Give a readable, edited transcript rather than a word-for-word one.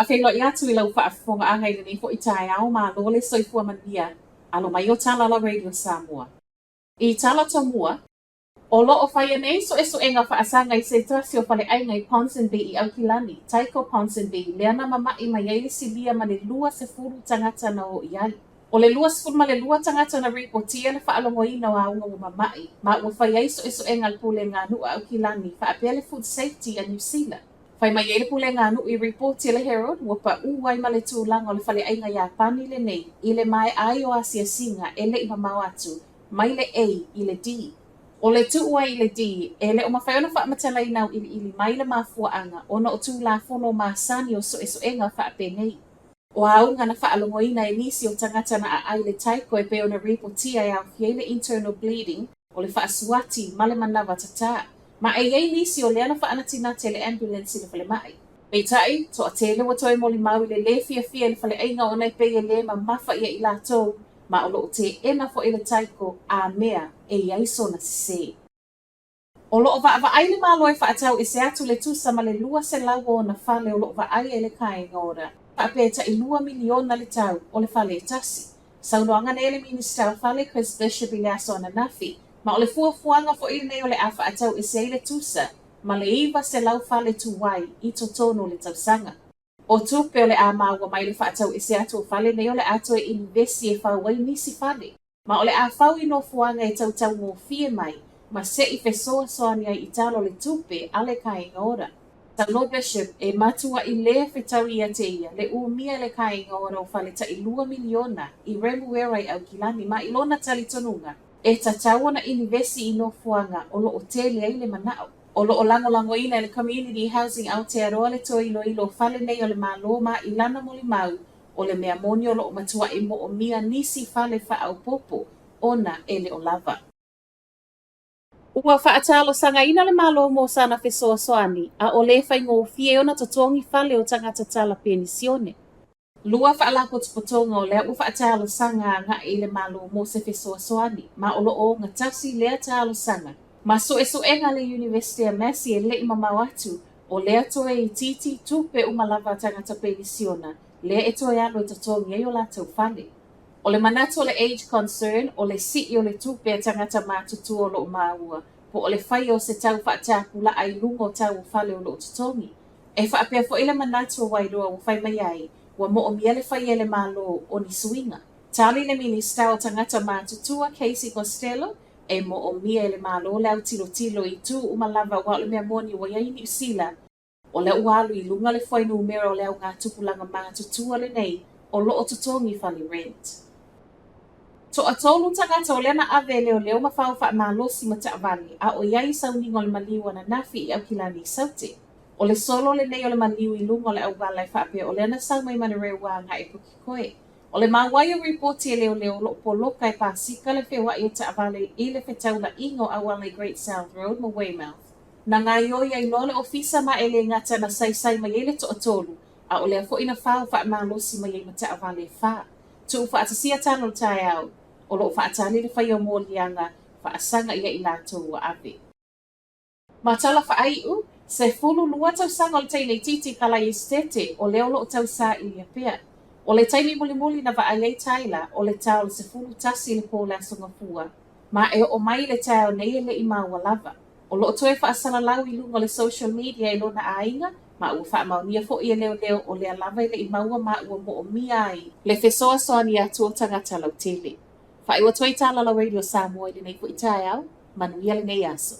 whaafelo ia tu I lau whaafonga angai ni fo I tai au ma lo le soifua mania alo mai o tala la Radio Samoa. I tala tomua, o lo o whaia nei so enga whaasanga I se tasi o whale ainga I Ponsonby I Aukilani, Taiko Ponsonby, leana mamai mai ai si lia ma le lua se furu tangata na o iai. O le lua se furu ma le lua tangata na ripotia le whaalongo ina o aunga o mamai, ma ua whaia so enga le pule ngā nua Aukilani, whaapele food safety a New Zealand. Whai mai ele pule ngā nui reporti le Herald, ua pa uwai ma le tūlanga o le whale ainga ia pani le nei, I le mai ai o asia singa ele I mamau atu, mai le A I le D. O le tuua I le D, ele o mawhaiona whaamatala I nau ili mai le mafua anga, ona o tū la fono maasani o so enga whaapenei. O aunga na whaalongoina e nisi o tangata na a ai le taiko e pe ona reportia e au fie le internal bleeding, o le whaasuati ma le manawa tata. Ma e yei nisi o leana whaanatina te le ambulance I le whale mai. Pei tai, to a tele wa toi moli mau I le fia le whale ainga o nei pei e le ma mafa ia I la tau, ma o loo te ena fo I le taiko a mea e iai sona se. O loo va ai le malo e whaatau e se atu le tusa ma le lua se lau o na whale o loo va ai e le kainga ora. Whaapeta I 2 miliona le tau o le whale e tasi. Saunoanga ne le minister o whale Chris Bishop I le aso ana nafi, ma o le fuafuanga fo I nei o le a whaatau e se le tusa, ma le iwa se lau whale tu wai I to tono le tausanga. O tupe o le a maua mai le whaatau e se atu o whale nei o le ato e investi e whauai nisi whale. Ma o le a whau I no fuanga e tautau ngō fie mai, ma se I fesoa soani ai I talo le tupe a le kainga ora. Sauno Bishop e matua I le whetau ia te ia, le umia le kainga ora o whale ta I 2 miliona I remuera I Aukilani ma I lona tali tonunga. E tatau na investi I no fuanga o lo o tele ai le manao. O lo o lango ina le community housing Aotearoa le toi ilo whale nei o le malo ma I lana moli mau, o le mea moni o lo o matua I mo o mia nisi whale wha au popo, ona ele o lava. Ua whaatalo sanga ina le malo mo sana fesoa soani, a o le whai ngō fie ona totongi whale o tangata tala penisione. Lua whaalako tupotonga o lea ua whaatalo sanga nga I le malo mo se fesoa soani, ma o lo o ngatasi lea talo sanga. Ma so enga le University of Massey e le I mamau atu, o lea toe I titi tupe umalava tangata penisiona, lea e toe alo e totongi e o la tau whale. O le manatu o le age concern, o le si o le tupe tangata mātutu o lo maua, po o le whai o se tau whaataku la ai lungo tau o whale o lo totongi. E whaapea fo ile manatu o wairoa o whai mai ai, wa mo o mia le whai ele malo o ni suinga. Tali le minista o tangata mātutua Casey Costello, e mo o mia ele malo lau tilo I tu umalava wa le mea moni wa iai New Zealand. O le ualu I lunga le whai numera o leo ngā tupulanga mātutua le nei, o lo o totongi whali rent. To a tolu tangata o lena ave leo mawhau wha malosi ma taawani, a o iai sauningo le maliwa na nafi I Aukilani saute. O le solo le nei o le maliu I lunga o le auwala I whaapea o lena sau mai mana rewa ngā e puki koe. O le mawai o reporti leo lo poloka e pasika le whewa I o taawale I le whetau la ingo awala I Great South Road ma Weymouth. Na ngā ioi ai no le ofisa ma ele ngata na sai mai ele to o tolu, a o lea fo ina whau wha malosi mai e ma taawale wha. Tu whaatasia tano tai au. O lo whaatani le whai o mōlianga, whaasanga ia I lātou a ave. Ma tala whaaiu, se fulu lua tau sanga o le teine titi kala I stete o leo lo tau sa I lia pea. O le taimi muli na vaai taila o le tau le se fulu tasi le pōle asonga fua. Ma e o mai le tau nei le I maua lava. O lo toe whaasala lau I lunga le social media I lona ainga, ma ua whaamaunia fo I leo o lea lava le I maua ma ua mo o mia ai. Le fesoa soani atua tangata lau tele. Whaiwa toi tala la Radio Samoa I nei fo I tai au, manuia le nei aso.